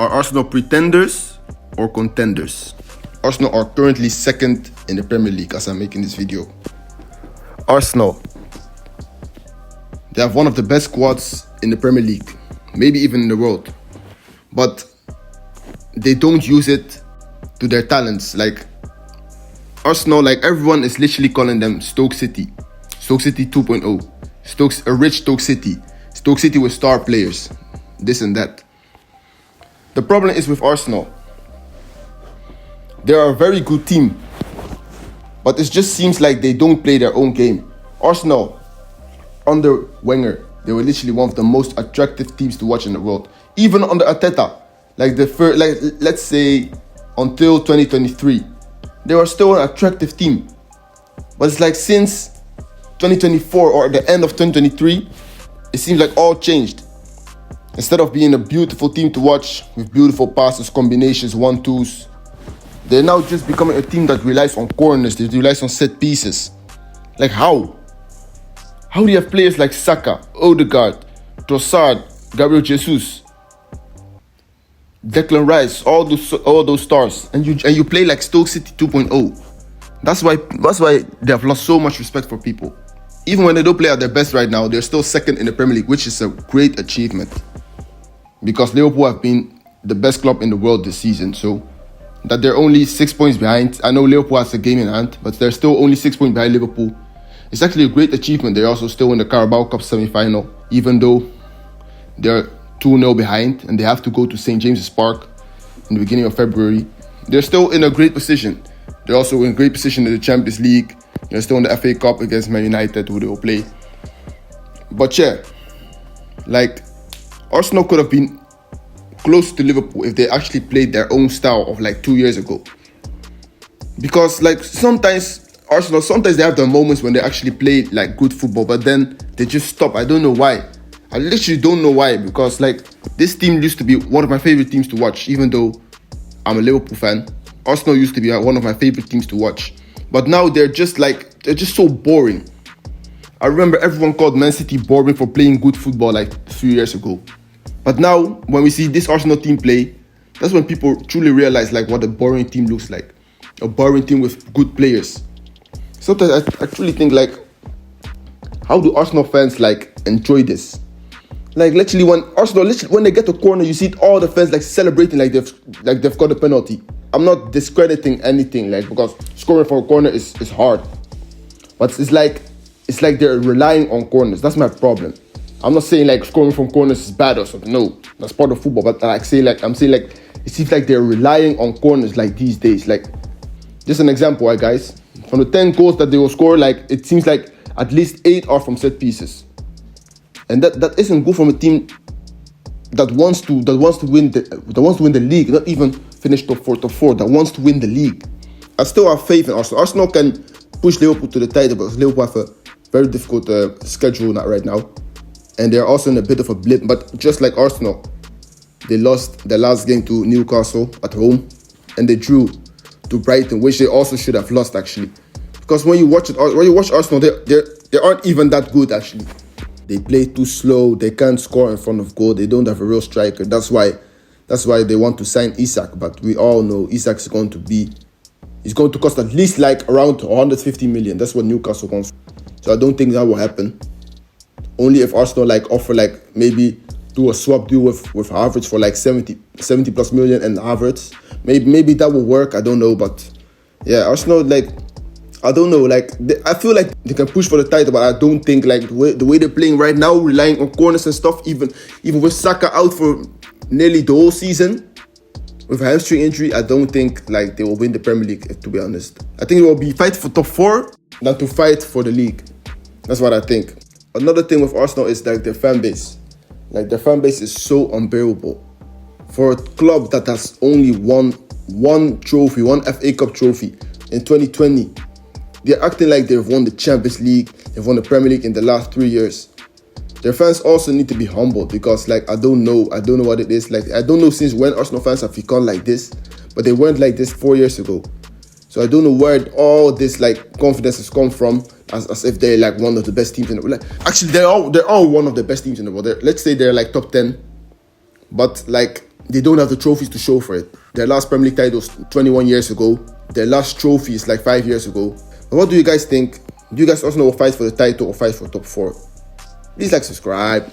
Are Arsenal pretenders or contenders? Arsenal are currently second in the Premier League as I'm making this video. Arsenal, they have one of the best squads in the Premier League, maybe even in the world. But they don't use it to their talents. Like Arsenal, like everyone is literally calling them Stoke City. Stoke City 2.0. A rich Stoke City. Stoke City with star players. This and that. The problem is with Arsenal. They are a very good team, but it just seems like they don't play their own game. Arsenal, under Wenger, they were literally one of the most attractive teams to watch in the world. Even under Arteta, let's say until 2023, they were still an attractive team. But it's like since 2024 or the end of 2023, it seems like all changed. Instead of being a beautiful team to watch with beautiful passes, combinations, 1-2s, they're now just becoming a team that relies on corners, they relies on set pieces. Like how? How do you have players like Saka, Odegaard, Trossard, Gabriel Jesus, Declan Rice, all those stars, and you play like Stoke City 2.0? That's why they have lost so much respect for people. Even when they don't play at their best right now, they're still second in the Premier League, which is a great achievement. Because Liverpool have been the best club in the world this season, so that they're only 6 points behind. I know Liverpool has a game in hand, but they're still only 6 points behind Liverpool. It's actually a great achievement. They're also still in the Carabao Cup semi-final, even though they're 2-0 behind and they have to go to St. James's Park in the beginning of February. They're still in a great position. They're also in great position in the Champions League. They're still in the FA Cup against Man United, who they will play. But yeah, like Arsenal could have been close to Liverpool if they actually played their own style of like 2 years ago. Because like sometimes Arsenal, they have their moments when they actually play like good football, but then they just stop. I don't know why. I literally don't know why, because like this team used to be one of my favorite teams to watch, even though I'm a Liverpool fan. Arsenal used to be one of my favorite teams to watch. But now they're just so boring. I remember everyone called Man City boring for playing good football like a few years ago. But now, when we see this Arsenal team play, that's when people truly realize like what a boring team looks like. A boring team with good players. Sometimes I truly think like, how do Arsenal fans like enjoy this? Like literally when they get a corner, you see all the fans like celebrating like they've got a penalty. I'm not discrediting anything like because scoring from a corner is hard. But it's like they're relying on corners. That's my problem. I'm not saying like scoring from corners is bad or something. No, that's part of football. But I'm saying like it seems like they're relying on corners like these days. Like just an example, right, guys. From the 10 goals that they will score, like it seems like at least 8 are from set pieces, and that isn't good from a team that wants to win the league, not even finish top 4, that wants to win the league. I still have faith in Arsenal. Arsenal can push Liverpool to the title because Liverpool have a very difficult schedule right now. And they're also in a bit of a blip. But just like Arsenal, they lost their last game to Newcastle at home. And they drew to Brighton, which they also should have lost, actually. Because when you watch Arsenal, they aren't even that good, actually. They play too slow. They can't score in front of goal. They don't have a real striker. That's why they want to sign Isak. But we all know Isak is going to cost at least like around 150 million. That's what Newcastle wants. So I don't think that will happen. Only if Arsenal like offer like maybe do a swap deal with Havertz for like 70 plus million and Havertz. Maybe that will work. I don't know, but yeah, Arsenal like I don't know. Like I feel like they can push for the title, but I don't think like the way they're playing right now, relying on corners and stuff. Even with Saka out for nearly the whole season with a hamstring injury, I don't think like they will win the Premier League. To be honest, I think it will be fight for top 4 than to fight for the league. That's what I think. Another thing with Arsenal is like their fan base. Like their fan base is so unbearable. For a club that has only won one trophy, one FA Cup trophy in 2020, they're acting like they've won the Champions League, they've won the Premier League in the last 3 years. Their fans also need to be humbled because like I don't know what it is. Like I don't know since when Arsenal fans have become like this, but they weren't like this 4 years ago. So I don't know where all this like confidence has come from, as if they're like one of the best teams in the world. Like, actually, they're all one of the best teams in the world. Let's say they're like top 10, but like they don't have the trophies to show for it. Their last Premier League title was 21 years ago. Their last trophy is like 5 years ago. And what do you guys think? Do you guys also know who fights for the title or fights for top 4? Please like, subscribe.